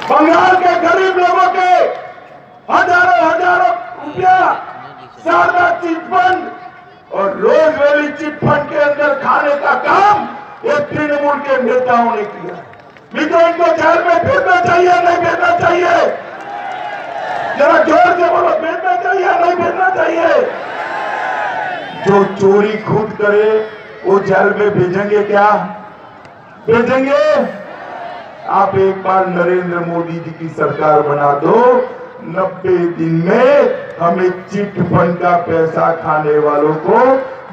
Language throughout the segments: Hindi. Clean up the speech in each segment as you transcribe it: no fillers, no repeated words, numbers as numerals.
बंगाल के गरीब लोगों के हजारों रुपया शारदा चिटफंड और रोज वैली चिटफंड के अंदर खाने का काम ये तृणमूल के नेताओं ने किया। मित्रों, इनको जेल में भेजना चाहिए नहीं भेजना चाहिए? जरा जोर से बोलो, भेजना चाहिए नहीं भेजना चाहिए? जो चोरी खुद करे वो जेल में भेजेंगे क्या? भेजेंगे? आप एक बार नरेंद्र मोदी जी की सरकार बना दो, 90 दिन में हम एक चिट फंड का पैसा खाने वालों को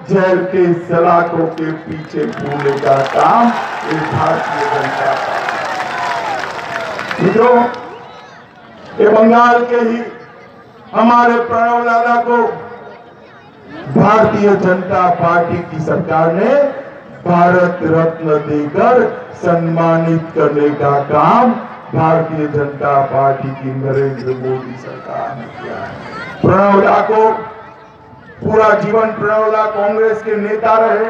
जेल के सलाखों के पीछे भूलने का काम ये भारतीय जनता पार्टी। मित्रों, ये बंगाल के ही हमारे प्रणव दादा को भारतीय जनता पार्टी की सरकार ने भारत रत्न देकर सम्मानित करने का काम भारतीय जनता पार्टी की नरेंद्र मोदी सरकार ने किया है। प्रणव दा को पूरा जीवन प्रणव दा कांग्रेस के नेता रहे,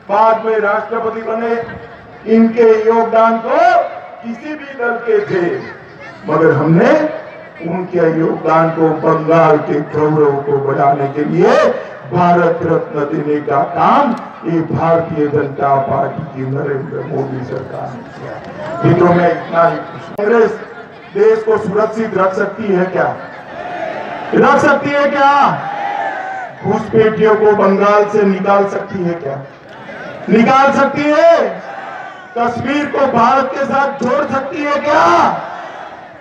बाद में राष्ट्रपति बने। इनके योगदान को किसी भी दल के थे, मगर हमने उनके योगदान को, बंगाल के गौरव को बढ़ाने के लिए भारत रत्न देने का काम ये भारतीय जनता पार्टी की नरेंद्र मोदी सरकार ने किया। मित्रों, में इतना ही कांग्रेस देश को सुरक्षित रख सकती है क्या? रख सकती है क्या? घुसपैठियों को बंगाल से निकाल सकती है क्या? निकाल सकती है? कश्मीर को भारत के साथ जोड़ सकती है क्या?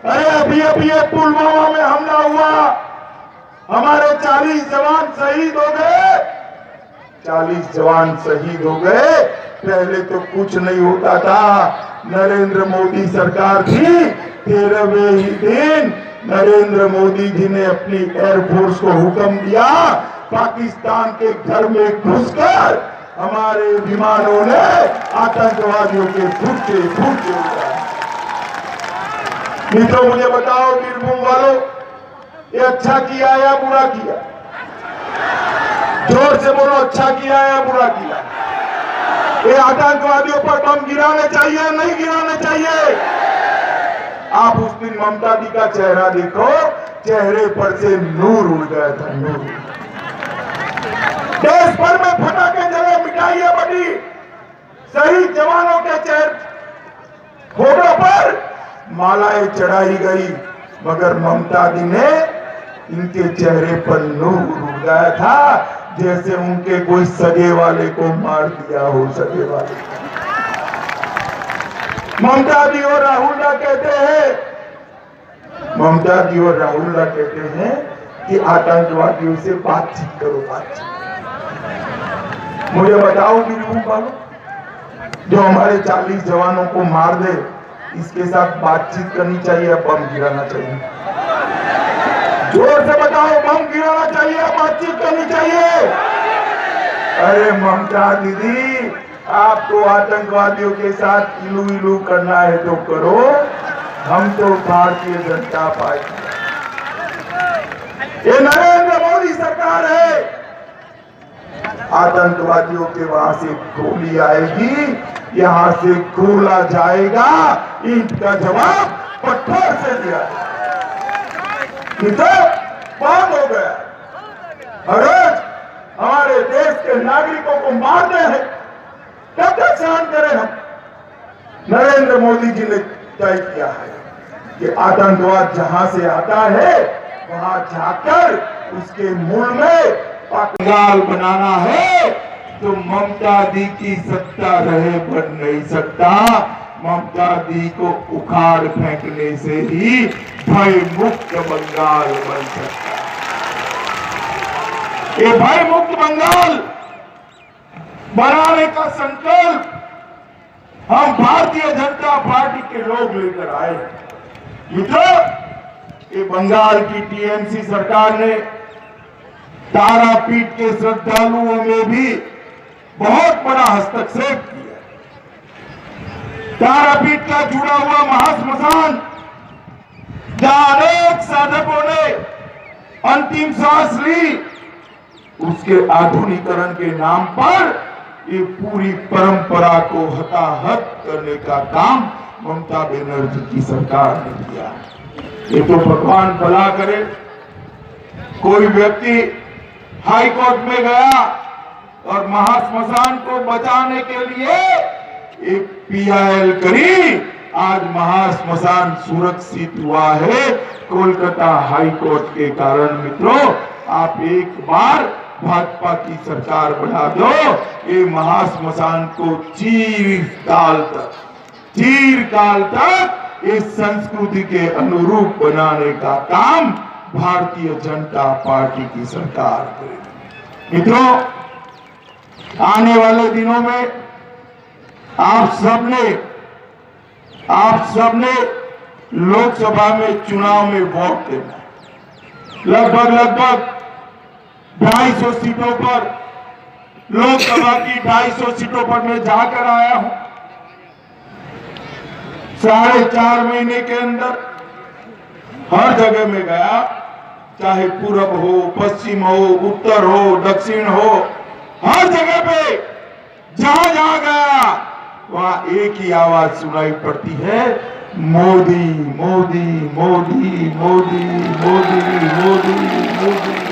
अरे अभी ये पुलवामा में हमला हुआ, हमारे 40 जवान शहीद हो गए। 40 जवान शहीद हो गए। पहले तो कुछ नहीं होता था। नरेंद्र मोदी सरकार थी, 13वें ही दिन नरेंद्र मोदी जी ने अपनी एयरफोर्स को हुक्म दिया, पाकिस्तान के घर में घुसकर हमारे विमानों ने आतंकवादियों के फुटके उड़ाए। मित्रों, मुझे बताओ बीरभूम वालों, ये अच्छा किया या बुरा किया? जोर से बोलो, अच्छा किया या बुरा किया? ये आतंकवादियों पर बम गिराने चाहिए नहीं गिराने चाहिए? आप उस दिन ममता दी का चेहरा देखो, चेहरे पर से नूर उड़ गया था, नूर। देश भर में फटाके जले, मिठाइयां बनी, शहीद जवानों के चेहरे फोटो पर मालाएं चढ़ाई गई, मगर ममता दी ने इनके चेहरे पर नूर उड़ गया था, जैसे उनके कोई सगे वाले को मार दिया हो। सगे वाले ममता दी और राहुल दा कहते हैं, ममता दी और राहुल दा कहते हैं कि आतंकवादियों से बातचीत करो, बातचीत। मुझे बताओ बीरभूम वालों, जो हमारे 40 जवानों को मार दे, इसके साथ बातचीत करनी चाहिए या बम गिराना चाहिए? जोर से बताओ, बम गिराना चाहिए या बातचीत करनी चाहिए? अरे ममता दीदी, आपको आतंकवादियों के साथ इलू करना है तो करो, हम तो भारतीय जनता पार्टी, ये नरेंद्र मोदी सरकार है। आतंकवादियों के वहां से गोली आएगी, यहां से गोला जाएगा, ईंट का जवाब पत्थर से दिया। तो बंद हो गया। हर रोज हमारे देश के नागरिकों को मारते हैं, कब तक सहन करें हम? नरेंद्र मोदी जी ने तय किया है कि आतंकवाद जहां से आता है वहां जाकर उसके मूल में बंगाल बनाना है, तो ममता दी की सत्ता रहे बन नहीं सकता। ममता दी को उखाड़ फेंकने से ही भय मुक्त बंगाल बन सकता है। ये भय मुक्त बंगाल बनाने का संकल्प हम भारतीय जनता पार्टी के लोग लेकर आए। मित्रों, ये बंगाल की टीएमसी सरकार ने तारापीठ के श्रद्धालुओं में भी बहुत बड़ा हस्तक्षेप किया। तारापीठ का जुड़ा हुआ महाश्मशान, जहां अनेक साधकों ने अंतिम सांस ली, उसके आधुनिकीकरण के नाम पर ये पूरी परंपरा को हताहत करने का काम ममता बनर्जी की सरकार ने किया। ये तो भगवान भला करे, कोई व्यक्ति हाई कोर्ट में गया और महाश्मशान को बचाने के लिए एक PIL करी, आज महाश्मशान सुरक्षित हुआ है कोलकाता हाई कोर्ट के कारण। मित्रों, आप एक बार भाजपा की सरकार बना दो, ये महाश्मशान को चीरकाल तक इस संस्कृति के अनुरूप बनाने का काम भारतीय जनता पार्टी की सरकार करेगी। मित्रों, आने वाले दिनों में आप सबने लोकसभा में चुनाव में वोट देना है। लगभग 250 सीटों पर, लोकसभा की 250 सीटों पर मैं जाकर आया हूं। 4.5 महीने के अंदर हर जगह में गया, चाहे पूरब हो, पश्चिम हो, उत्तर हो, दक्षिण हो, हर जगह पे जहां जहां गया वहां एक ही आवाज सुनाई पड़ती है, मोदी मोदी मोदी मोदी मोदी मोदी मोदी।